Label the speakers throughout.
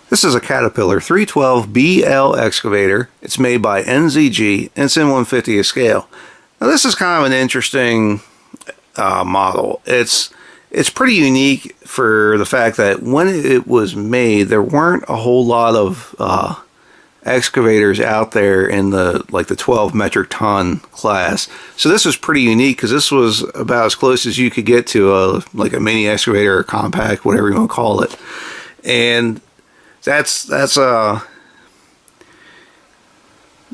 Speaker 1: This is a Caterpillar 312 L Excavator. It's made by NZG and it's in 1/50th scale. Now this is kind of an interesting model. It's pretty unique for the fact that when it was made, there weren't a whole lot of excavators out there in the 12 metric ton class. So this was pretty unique because this was about as close as you could get to a mini excavator or compact, whatever you want to call it. And that's one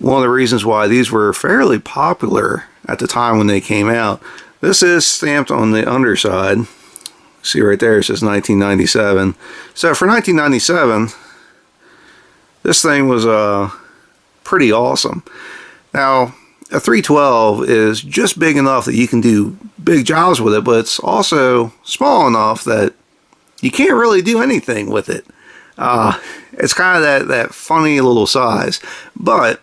Speaker 1: of the reasons why these were fairly popular at the time when they came out. This is stamped on the underside. See right there, it says 1997. So for 1997, this thing was pretty awesome. Now, a 312 is just big enough that you can do big jobs with it, but it's also small enough that you can't really do anything with it. It's kind of that funny little size. But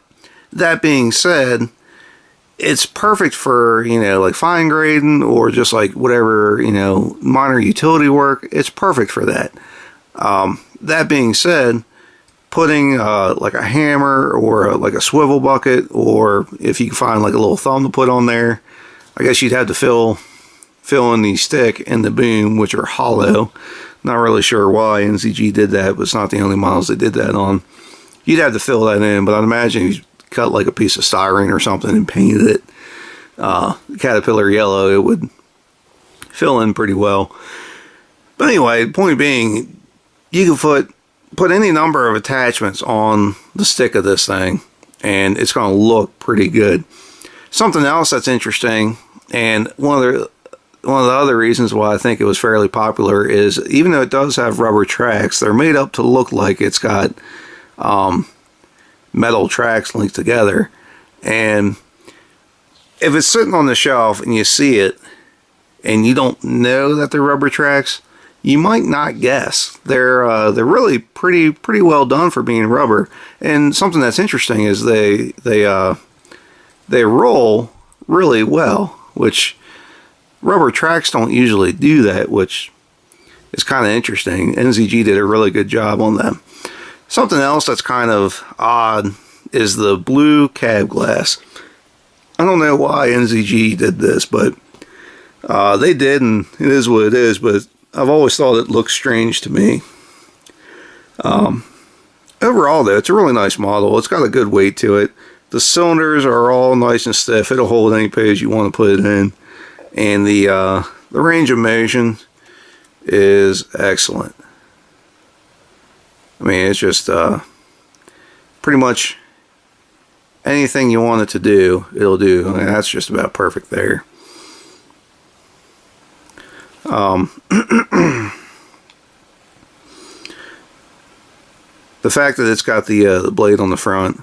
Speaker 1: that being said, it's perfect for, fine grading or just whatever, minor utility work. It's perfect for that. That being said, putting a hammer or a swivel bucket, or if you can find a little thumb to put on there, I guess you'd have to fill in the stick and the boom, which are hollow. Not really sure why NZG did that, but it's not the only models they did that on. You'd have to fill that in, but I'd imagine you cut a piece of styrene or something and painted it Caterpillar yellow, it would fill in pretty well. But anyway, the point being, you can put any number of attachments on the stick of this thing and it's going to look pretty good. Something else that's interesting, and one of the other reasons why I think it was fairly popular, is even though it does have rubber tracks, they're made up to look like it's got metal tracks linked together. And if it's sitting on the shelf and you see it and you don't know that they're rubber tracks, you might not guess. They're really pretty well done for being rubber. And something that's interesting is they roll really well, which rubber tracks don't usually do that, which is kind of interesting. NZG did a really good job on them. Something else that's kind of odd is the blue cab glass. I don't know why NZG did this, but they did, and it is what it is, but I've always thought it looked strange to me. Overall, though, it's a really nice model. It's got a good weight to it. The cylinders are all nice and stiff. It'll hold any page you want to put it in. And the range of motion is excellent. I mean, it's just pretty much anything you want it to do, it'll do. I mean, that's just about perfect there. The fact that it's got the blade on the front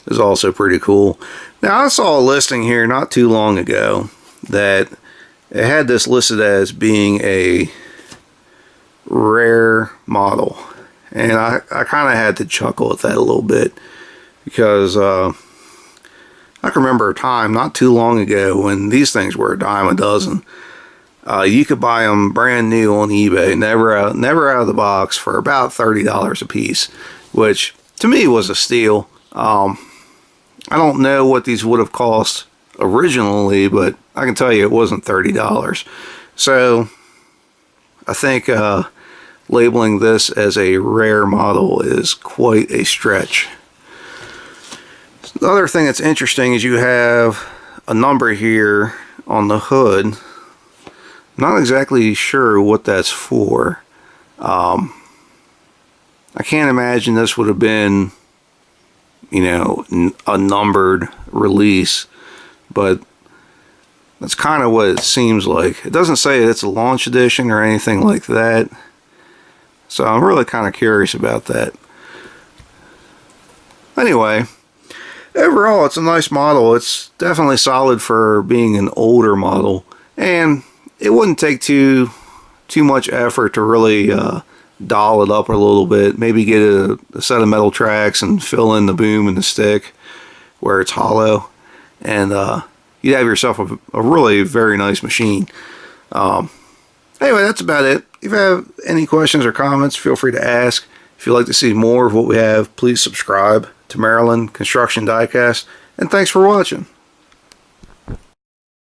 Speaker 1: is also pretty cool. Now, I saw a listing here not too long ago that it had this listed as being a rare model, and I kind of had to chuckle at that a little bit, because I can remember a time not too long ago when these things were a dime a dozen. You could buy them brand new on eBay, never out of the box, for about $30 a piece, which to me was a steal. I don't know what these would have cost originally, but I can tell you it wasn't $30. So I think labeling this as a rare model is quite a stretch. The other thing that's interesting is you have a number here on the hood. I'm not exactly sure what that's for. I can't imagine this would have been, a numbered release, but that's kind of what it seems like. It doesn't say it's a launch edition or anything like that, so I'm really kind of curious about that. Anyway, overall, it's a nice model. It's definitely solid for being an older model, and it wouldn't take too much effort to really doll it up a little bit. Maybe get a set of metal tracks and fill in the boom and the stick where it's hollow, and you'd have yourself a really very nice machine. Anyway, that's about it. If you have any questions or comments, feel free to ask. If If you'd like to see more of what we have, please subscribe to Maryland Construction Diecast, and thanks for watching.